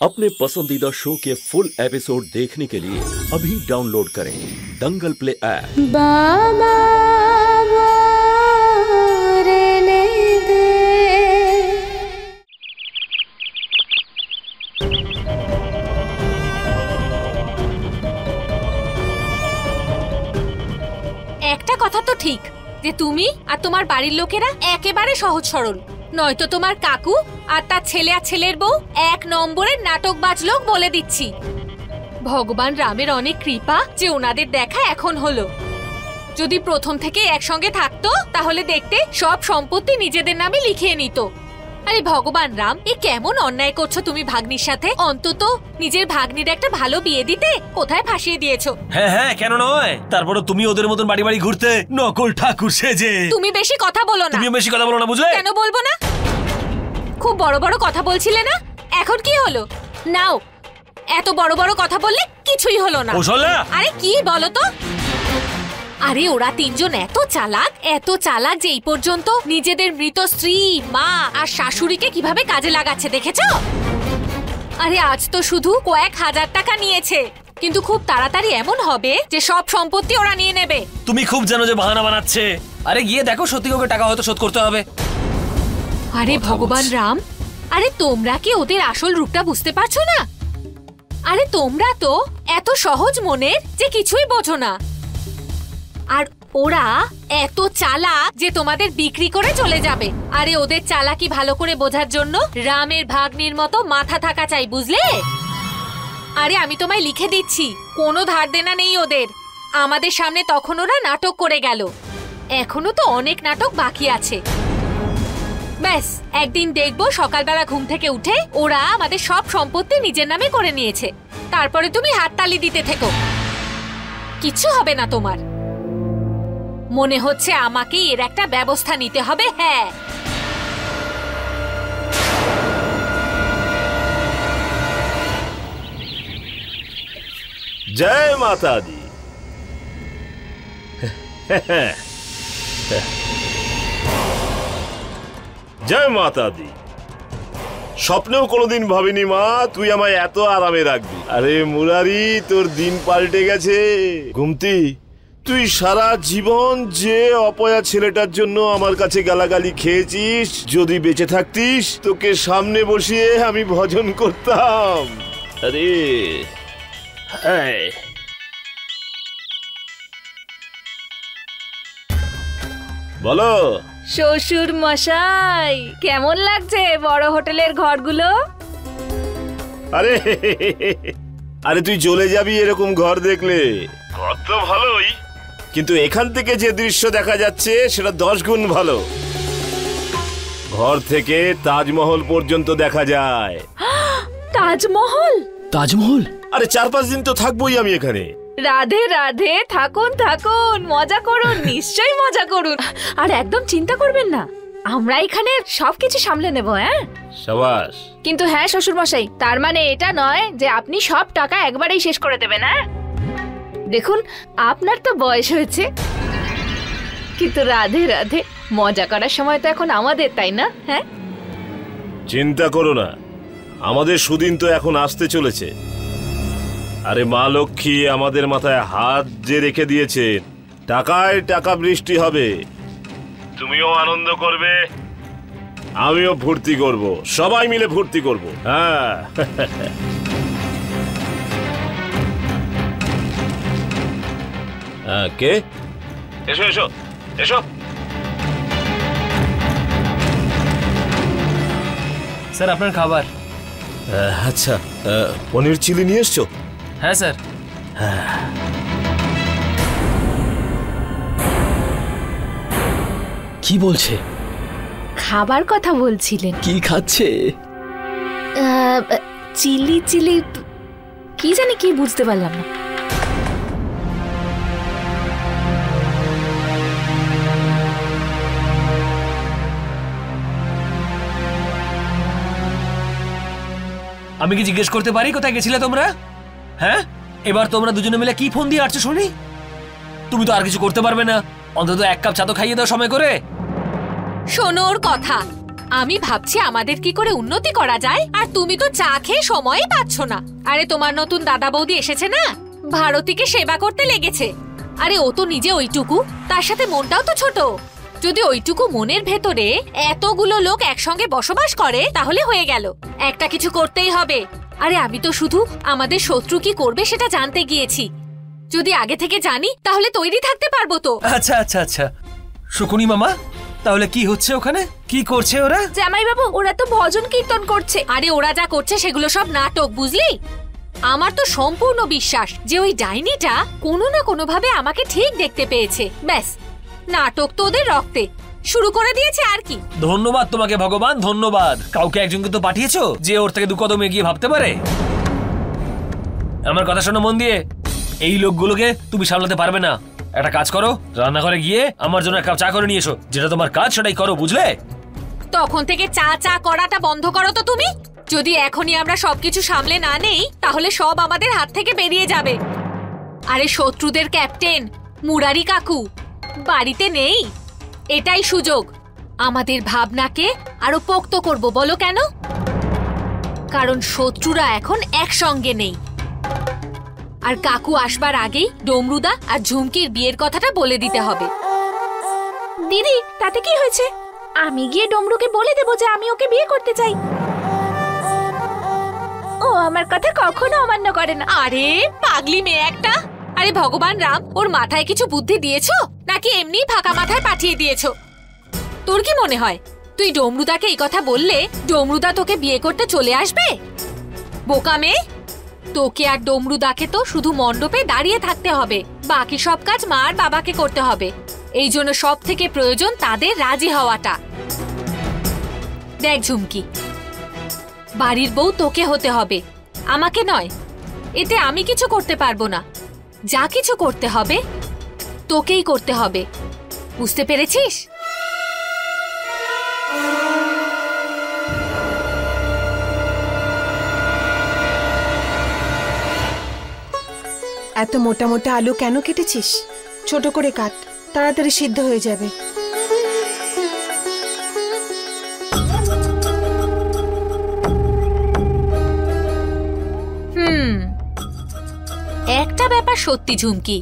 अपने पसंदीदा शो के फुल एपिसोड देखने के लिए अभी डाउनलोड करें दंगल प्ले ऐप। बाबा रहने दे। একটা কথা তো ঠিক যে তুমি আর তোমার বাড়ির লোকেরা একেবারে সহজ সরল, নয়তো তোমার কাকু আর তার ছেলে আর ছেলের বউ এক নম্বরের নাটকবাজ লোক বলে দিচ্ছি। ভগবান রামের অনেক কৃপা যে ওনাদের দেখা এখন হলো। যদি প্রথম থেকে একসঙ্গে থাকতো তাহলে দেখতে সব সম্পত্তি নিজেদের নামে লিখিয়ে নিত। আরে ভগবান রাম, এ কেমন অন্যায় করছো তুমি ভাগ্নির সাথে? অন্তত নিজের ভাগ্নির একটা ভালো বিয়ে দিতে কোথায় ফাঁসিয়ে দিয়েছো। হ্যাঁ হ্যাঁ, কেন নয়? তারপরে তুমি ওদের মতন বাড়ি বাড়ি ঘুরতে নকল ঠাকুর সেজে। তুমি বেশি কথা বলো না। তুমি বেশি কথা বলো না, বুঝলে? কেন বলবো না? খুব বড় বড় কথা বলছিলে না, এখন কি হলো? নাও, এত বড় বড় কথা বললে কিছুই হলো না। আরে কি বলো তো? আরে ওরা তিনজন এত চালাক যে এই পর্যন্ত নিজেদের মৃত স্ত্রী, মা আর শাশুড়িকে কিভাবে কাজে লাগাচ্ছে দেখেছো? আরে আজ তো শুধু কয়েক হাজার টাকা নিয়েছে, কিন্তু খুব তাড়াতাড়ি এমন হবে যে সব সম্পত্তি ওরা নিয়ে নেবে। তুমি খুব জানো যে বাহানা বানাচ্ছে। আরে গিয়ে দেখো, সত্যি ওকে টাকা হয়তো শোধ করতে হবে। আরে ভগবান রাম, আরে তোমরা কি ওদের আসল রূপটা বুঝতে পারছো না? আরে তোমরা তো এত সহজ মনের যে কিছুই বোঝো না। আর ওরা এত চালাক যে তোমাদের বিক্রি করে চলে যাবে। আরে ওদের চালাকি ভালো করে বোঝার জন্য রামের ভাগ্নির মতো মাথা থাকা চাই, বুঝলে? আরে আমি তোমায় লিখে দিচ্ছি, কোনো ধার দেনা নেই ওদের। আমাদের সামনে তখন ওরা নাটক করে গেল, এখনো তো অনেক নাটক বাকি আছে। ব্যাস একদিন দেখবো সকালবেলা ঘুম থেকে উঠে ওরা আমাদের সব সম্পত্তি নিজের নামে করে নিয়েছে। তারপরে তুমি হাততালি দিতে থেকো, কিচ্ছু হবে না তোমার। মনে হচ্ছে আমাকে এর একটা ব্যবস্থা নিতে হবে। হ্যাঁ, जय माता दी। जय माता दी। স্বপ্নেও কোনোদিন ভাবিনি মা তুই আমায় এত আরামে রাখবি। আরে মুরারি, তোর দিন পাল্টে গেছে। ঘুমতি, তুই সারা জীবন যে অপয়া ছেলেটার জন্য আমার কাছে গালাগালি খেয়েছিস, যদি বেঁচে থাকতিস তোকে সামনে বসিয়ে আমি ভজন করতাম। আরে বলো শ্বশুর মশাই, কেমন লাগছে বড় হোটেলের ঘরগুলো? আরে আরে তুই চলে যাবি এরকম ঘর দেখলে? ঘর তো ভালোই, কিন্তু এখান থেকে যে দৃশ্য দেখা যাচ্ছে সেটা 10 গুণ ভালো। ঘর থেকে তাজমহল পর্যন্ত দেখা যায়। তাজমহল? তাজমহল? আরে 4-5 দিন তো থাকবোই আমি এখানে। রাধে রাধে, থাকুন থাকুন, মজা করুন, নিশ্চয়ই মজা করুন। আর একদম চিন্তা করবেন না, আমরা এখানে সবকিছু সামলে নেব। হ্যাঁ শাবাশ। কিন্তু হ্যাঁ শ্বশুর মশাই, তার মানে এটা নয় যে আপনি সব টাকা একবারেই শেষ করে দেবেন। হ্যাঁ দেখুন, আপনার তো বয়স হয়েছে, কিন্তু রাধে রাধে মজা করার সময় তো এখন আমাদের, তাই না? হ্যাঁ চিন্তা করো না, আমাদের সুদিন তো এখন আসতে চলেছে। আরে মা লক্ষ্মী আমাদের মাথায় হাত যে রেখে দিয়েছে, টাকায় টাকা বৃষ্টি হবে। তুমিও আনন্দ করবে, আমিও ফুর্তি করব, সবাই মিলে ফুর্তি করব। হ্যাঁ হ্যাঁ, কে? এসো এসো এসো। স্যার আপনার খাবার। আচ্ছা, পনির চিলি নিয়ে এসছো? হ্যাঁ স্যার। কি বলছে? খাবার কথা বলছিলেন। কি খাচ্ছে? চিলি চিলি কি জানি, কি বুঝতে পারলাম না। আমি কি জিজ্ঞেস করতে পারি কোথায় গেছিলে তোমরা? হ্যাঁ, এবার তোমরা দুজনে মিলে কি ফোন দিয়ে আসছো শুনি? তুমি তো আর কিছু করতে পারবে না, অন্তত 1 কাপ চা তো খাইয়ে দাও সময় করে। শোনো ওর কথা, আমি ভাবছি আমাদের কি করে উন্নতি করা যায় আর তুমি তো চা খেয়ে সময়ই পাচ্ছ না। আরে তোমার নতুন দাদা বৌদি এসেছে না, ভারতীকে সেবা করতে লেগেছে। আরে ও তো নিজে ওইটুকু, তার সাথে মনটাও তো ছোট। যদি ওইটুকু মনের ভেতরে এতগুলো লোক একসঙ্গে বসবাস করে তাহলে হয়ে গেল, একটা কিছু করতেই হবে। আরে আমি তো শুধু আমাদের শত্রু কি করবে সেটা জানতে গিয়েছি। যদি আগে থেকে জানি তাহলে তৈরি থাকতে পারবো তো। আচ্ছা আচ্ছা আচ্ছা, শকুনি মামা, তাহলে কি হচ্ছে ওখানে? কি করছে ওরা? জামাই বাবু, ওরা তো ভজন কীর্তন করছে। আরে ওরা যা করছে সেগুলো সব নাটক, বুঝলি? আমার তো সম্পূর্ণ বিশ্বাস যে ওই ডাইনিটা কোনো না কোনো ভাবে আমাকে ঠিক দেখতে পেয়েছে। ব্যাস, নাটক তো ওদের রক্তে, শুরু করে দিয়েছে আর কি। ধন্যবাদ তোমাকে ভগবান, ধন্যবাদ। কাউকে একজনকে তো পাঠিয়েছো যে ওর থেকে 2 কদম এগিয়ে ভাবতে পারে। আমার কথা শোনো মন দিয়ে, এই লোকগুলোকে তুমি সামলাতে পারবে না। একটা কাজ করো, রান্নাঘরে গিয়ে আমার জন্য 1 কাপ চা করে নিয়ে এসো। যেটা তোমার কাজ সেটাই করো, বুঝলে? তখন থেকে চা চা করাটা বন্ধ করো তো তুমি। যদি এখনই আমরা সবকিছু সামলে না নেই তাহলে সব আমাদের হাত থেকে বেরিয়ে যাবে। আরে শত্রুদের ক্যাপ্টেন মুরারি কাকু বাড়িতে নেই, এটাই সুযোগ আমাদের ভাবনাকে আরো পোক্ত করব। বলো কেন? কারণ শত্রুরা এখন একসঙ্গে নেই। আর কাকু আসবার আগেই ডমরুদা আর ঝুমকির বিয়ের কথাটা বলে দিতে হবে। দিদি, তাতে কি হয়েছে? আমি গিয়ে ডমরুকে বলে দেবো যে আমি ওকে বিয়ে করতে চাই। ও আমার কথা কখনো অমান্য করে না। আরে পাগলি মেয়ে একটা। আরে ভগবান রাম, ওর মাথায় কিছু বুদ্ধি দিয়েছো নাকি এমনি ফাঁকা মাথায় পাঠিয়ে দিয়েছো? তোর কি মনে হয় তুই ডমরুদাকে এই কথা বললে ডমরুদা তোকে বিয়ে করতে চলে আসবে? বোকা মেয়ে, তোকে আর ডমরুদাকে তো শুধু মণ্ডপে দাঁড়িয়ে থাকতে হবে, বাকি সব কাজ মা আর বাবাকে করতে হবে। এই জন্য সব থেকে প্রয়োজন তাদের রাজি হওয়াটা। দেখ ঝুমকি, বাড়ির বউ তোকে হতে হবে, আমাকে নয়। এতে আমি কিছু করতে পারবো না। যা কিছু করতে হবে তোকেই করতে হবে, বুঝতে পেরেছিস? এত মোটা মোটা আলু কেন কেটেছিস? ছোট করে কাট, তাড়াতাড়ি সিদ্ধ হয়ে যাবে। একটা ব্যাপার সত্যি ঝুমকি,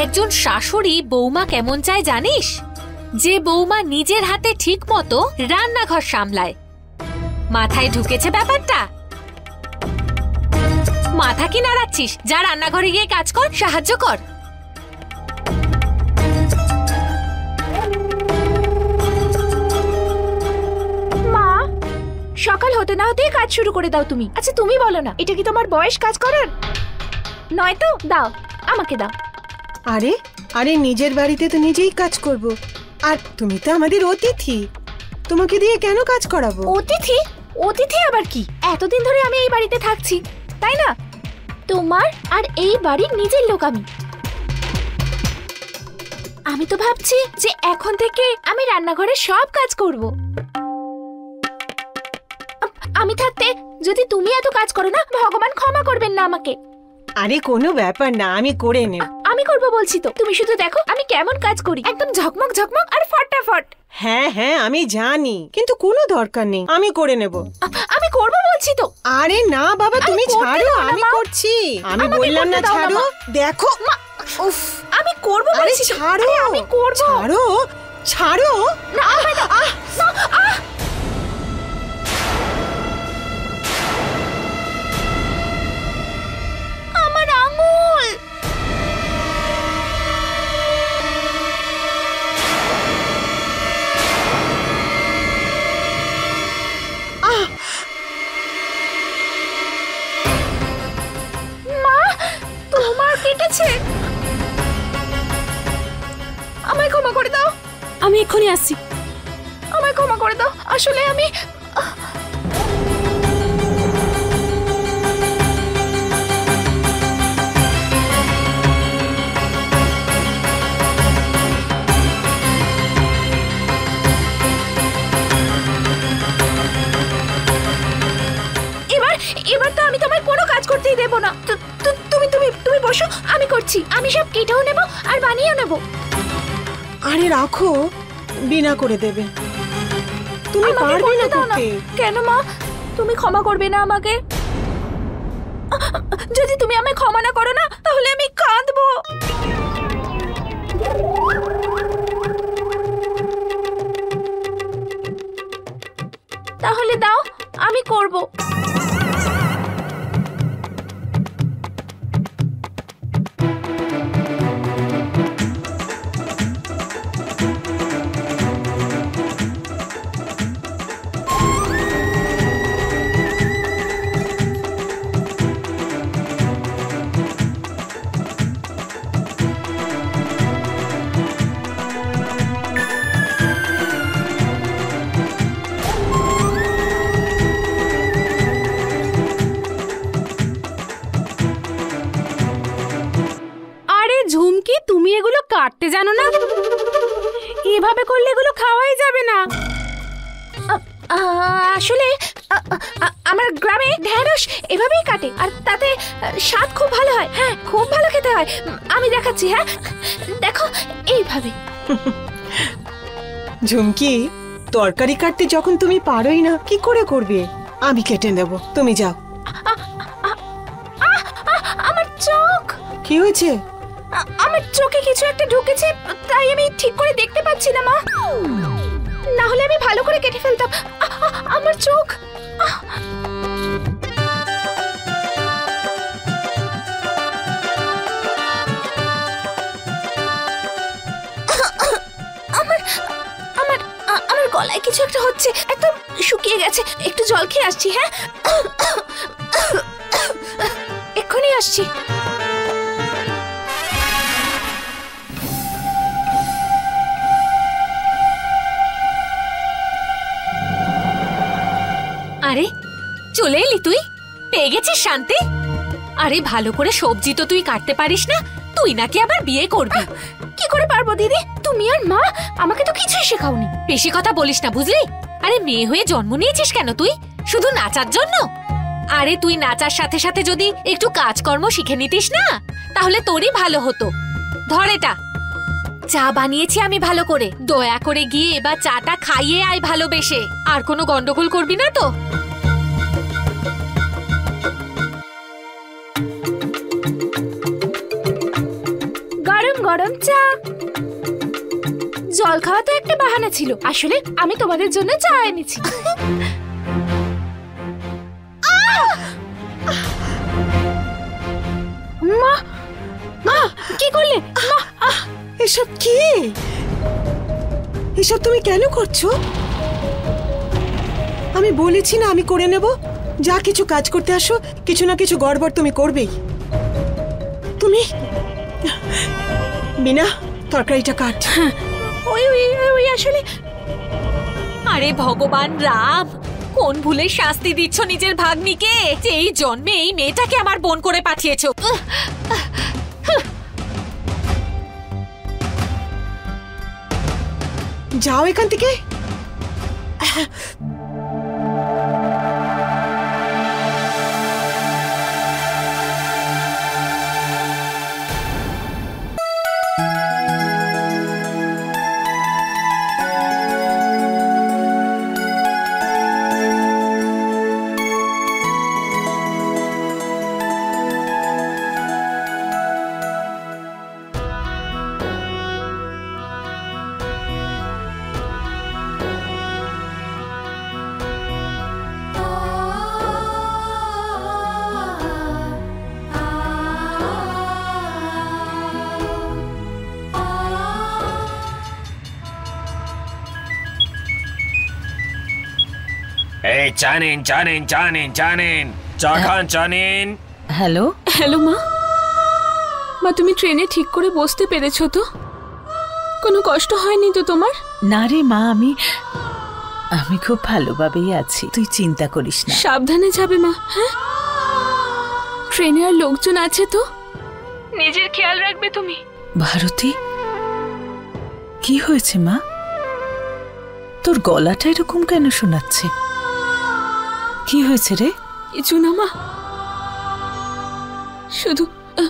একজন শাশুড়ি বৌমা কেমন চায় জানিস? যে বৌমা নিজের হাতে ঠিক মতো রান্নাঘর সামলায়। মাথায় ঢুকেছে ব্যাপারটা? মাথা কি নাড়াচ্ছিস? যা রান্নাঘরে গিয়ে কাজ কর, সাহায্য কর। মা, সকাল হতে না হতেই কাজ শুরু করে দাও তুমি। আচ্ছা তুমি বলো না, এটা কি তোমার বয়স কাজ করার? নয়তো দাও, আমাকে দাও। আরে আরে নিজের বাড়িতে তো নিজেই কাজ করব। আর তুমি তো আমাদের অতিথি, তোমাকে দিয়ে কেন কাজ করাবো? অতিথি? অতিথি আবার কি? এতদিন ধরে আমি এই বাড়িতে থাকছি, তাই না? তোমার আর এই বাড়ির নিজের লোক আমি। আমি তো ভাবছি যে এখন থেকে আমি রান্নাঘরে সব কাজ করব। আমি থাকতে যদি তুমি এত কাজ করো না, ভগবান ক্ষমা করবেন না আমাকে। আরে কোনো ব্যাপার না, আমি করে নেব। আমি করব বলছি তো, তুমি শুধু দেখো আমি কেমন কাজ করি, একদম ঝকমক ঝকমক আর ফটাফট। হ্যাঁ হ্যাঁ আমি জানি, কিন্তু কোনো দরকার নেই, আমি করে নেব। আমি করব বলছি তো। আরে না বাবা, তুমি ছাড়ো, আমি করছি। আমি বললাম না ছাড়ো। দেখো উফ, আমি করব বলছি। ছাড়ো, আমি করব। ছাড়ো ছাড়ো না, আমার আঙুল। মা, তোমার কেটেছে? আমায় ক্ষমা করে দাও। আমি এক্ষুনি আসছি। আমায় ক্ষমা করে দাও, আসলে আমি এবার তো আমি তোমায় কোনো কাজ করতেই দেব না। তুমি তুমি তুমি বসো, আমি করছি। আমি সব কেটেও নেব আর বানিয়েও নেব। আরে রাখো, বিনা করে দেবে। তুমি আমাকে পারবে করতে না দাও না। করতে। কেন মা? তুমি ক্ষমা করবে না আমাকে? যদি তুমি আমায় ক্ষমা না করো না তাহলে আমি কাঁদবো। তাহলে দাও, আমি করব। ঝুমকি, তুমি এগুলো কাটতে জানো না? এভাবে করলে এগুলো খাওয়াই যাবে না। আসলে আমার গ্রামে ঢেঁড়স এভাবেই কাটে, আর তাতে স্বাদ খুব ভালো হয়। হ্যাঁ, খুব ভালো খেতে হয়। আমি দেখাচ্ছি। হ্যাঁ দেখো, এইভাবে। ঝুমকি, তরকারি কাটতে যখন তুমি পারোই না, কি করে করবে? আমি কেটে নেব, তুমি যাও। আমার চোখ। কি হয়েছে? আমার চোখে কিছু একটা ঢুকেছে, তাই আমি ঠিক করে দেখতে পাচ্ছি না মা। না হলে আমি ভালো করে কেটে ফেলতাম। আমার চোখ। আমার গলায় কিছু একটা হচ্ছে, একদম শুকিয়ে গেছে। একটু জল খেয়ে আসছি। হ্যাঁ, এক্ষুনি আসছি। আরে চলে এলি তুই? পেয়ে গেছিস শান্তি? আরে ভালো করে সবজি তো তুই কাটতে পারিস না, তুই নাকি আবার বিয়ে করবি। কি করে পারবো দিদি? তুমি আর মা আমাকে তো কিছুই শেখাওনি। বেশি কথা বলিস না, বুঝলি? আরে মেয়ে হয়ে জন্ম নিয়েছিস কেন তুই? শুধু নাচার জন্য? আরে তুই নাচার সাথে সাথে যদি একটু কাজকর্ম শিখে নিতিস না, তাহলে তোরই ভালো হতো। ধর এটা, চা বানিয়েছি আমি ভালো করে। দয়া করে গিয়ে এবার চাটা খাইয়ে আয় ভালোবেসে। আর কোনো গন্ডগোল করবি না তো? গরম গরম চা। জল খাওয়া তো একটা বাহানা ছিল, আসলে আমি তোমাদের জন্য চা এনেছি। মা, মা কি করলে? মা, এসব কি? এসব তুমি কেন করছো? আমি বলেছি না আমি করে নেব। যা কিছু কাজ করতে আসো, কিছু না কিছু গড়বড় তুমি করবেই। তুমি বিনা তরকারিটা কাট। ওই ওই ওই আসলে। আরে ভগবান রাম, কোন ভুলে শাস্তি দিচ্ছ নিজের ভাগ্নিকে, যে এই জন্মে এই মেয়েটাকে আমার বোন করে পাঠিয়েছো। যাও এখান থেকে। এই চা নিন, চা নিন, চা নিন, চা নিন, চা খান, চা নিন। হ্যালো হ্যালো মা। মা, তুমি ট্রেনে ঠিক করে বসতে পেরেছো তো? কোনো কষ্ট হয়নি তো তোমার? না রে মা, আমি খুব ভালোভাবেই আছি, তুই চিন্তা করিস না। সাবধানে যাবে মা। হ্যাঁ, ট্রেনে আর লোকজন আছে তো? নিজের খেয়াল রাখবে তুমি। ভারতী, কি হয়েছে মা? তোর গলাটা এরকম কেন শোনাচ্ছে? কি হয়েছে রে? কিছু না মা,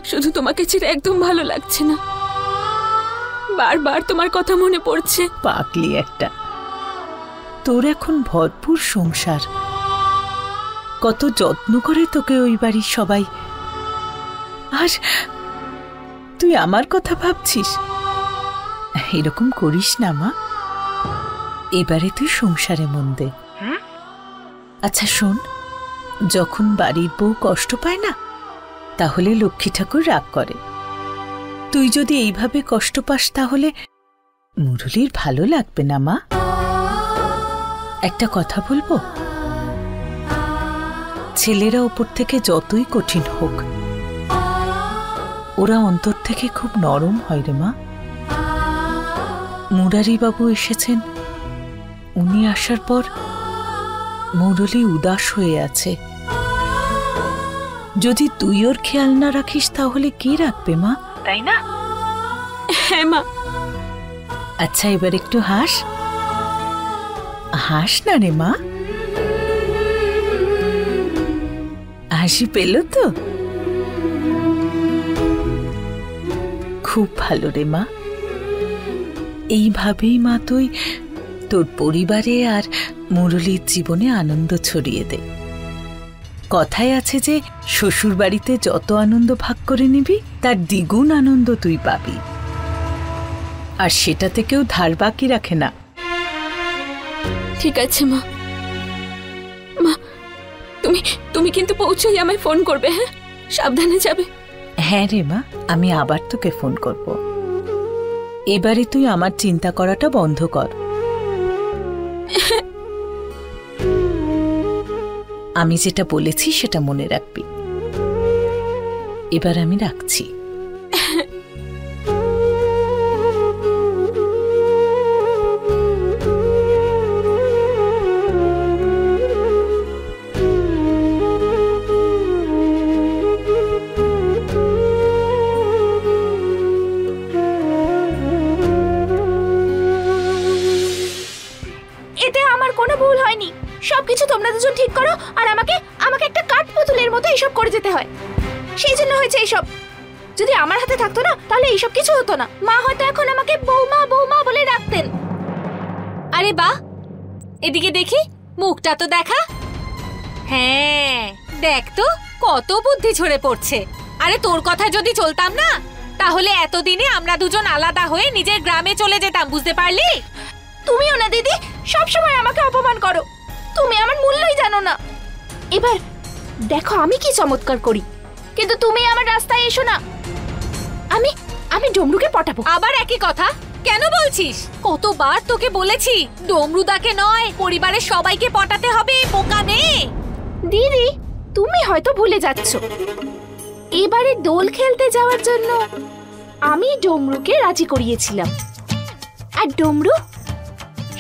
শুধু তোমাকে ছেড়ে একদম ভালো লাগছে না। বারবার তোমার কথা মনে পড়ছে। পাগলি একটা, তোর এখন ভরপুর সংসার, কত যত্ন করে তোকে ওই বাড়ির সবাই। আর তুই আমার কথা ভাবছিস? এরকম করিস না মা, এবারে তুই সংসারে মন দে। আচ্ছা শোন, যখন বাড়ির বউ কষ্ট পায় না, তাহলে লক্ষ্মী ঠাকুর রাগ করে। তুই যদি এইভাবে কষ্ট পাস তাহলে মুরলীর ভালো লাগবে না মা। একটা কথা বলবো, ছেলেরা উপর থেকে যতই কঠিন হোক, ওরা অন্তর থেকে খুব নরম হয় রে মা। মুরারি বাবু এসেছেন, উনি আসার পর মুরলী উদাস হয়ে আছে। যদি তুই ওর খেয়াল না রাখিস তাহলে কে রাখবে মা, তাই না? হ্যাঁ মা। আচ্ছা এবার একটু হাস, হাস না রে মা। হাসি পেল তো? খুব ভালো রে মা। এইভাবেই মা তুই তোর পরিবারে আর মুরলীর জীবনে আনন্দ ছড়িয়ে দে। কথায় আছে যে শ্বশুর বাড়িতে যত আনন্দ ভাগ করে নিবি তার দ্বিগুণ আনন্দ তুই পাবি, আর সেটাতে কেউ ধার বাকি রাখে না। ঠিক আছে মা। মা তুমি কিন্তু পৌঁছেই আমায় ফোন করবে, হ্যাঁ? সাবধানে যাবে। হ্যাঁ রে মা, আমি আবার তোকে ফোন করব। এবারে তুই আমার চিন্তা করাটা বন্ধ কর। আমি যেটা বলেছি সেটা মনে রাখবি। এবার আমি রাখছি। এতে আমার কোনো ভুল হয়নি। সবকিছু তোমরা দুজন ঠিক করো, আর আমাকে একটা কাঠ পুতুলের মতো এইসব করে যেতে হয়। সেই জন্য হয়েছে এইসব। যদি আমার হাতে থাকতো না তাহলে এইসব কিছু হতো না। মা হয়তো এখন আমাকে বৌমা বৌমা বলে ডাকতেন। আরে বাহ, এদিকে দেখি, মুখটা তো দেখা। হ্যাঁ দেখ তো, কত বুদ্ধি ঝরে পড়ছে। আরে তোর কথা যদি চলতাম না, তাহলে এতদিনে আমরা দুজন আলাদা হয়ে নিজের গ্রামে চলে যেতাম, বুঝতে পারলি? তুমিও না দিদি, সবসময় আমাকে অপমান করো। তুমি আমার মূল্যই জানো না। এবার দেখো আমি কি চমৎকার করি, কিন্তু তুমি আমার রাস্তায় এসো না। আমি ডমরুকে পটাবো। আবার একই কথা কেন বলছিস? কতবার তোকে বলেছি ডমরুদাকে নয়, পরিবারের সবাইকে পটাতে হবে। বোকা মেয়ে। দিদি তুমি হয়তো ভুলে যাচ্ছ, এবারে দোল খেলতে যাওয়ার জন্য আমি ডমরুকে রাজি করিয়েছিলাম, আর ডমরু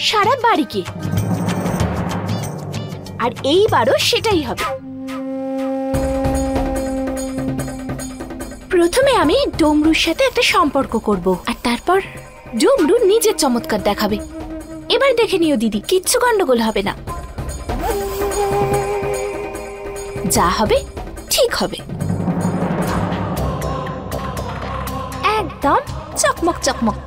সারা বাড়িকে। আর এইবারও সেটাই হবে। প্রথমে আমি ডমরুর সাথে একটা সম্পর্ক করব, আর তারপর ডমরু নিজের চমৎকার দেখাবে। এবার দেখে নিও দিদি, কিচ্ছু গন্ডগোল হবে না। যা হবে ঠিক হবে, একদম চকমক চকমক।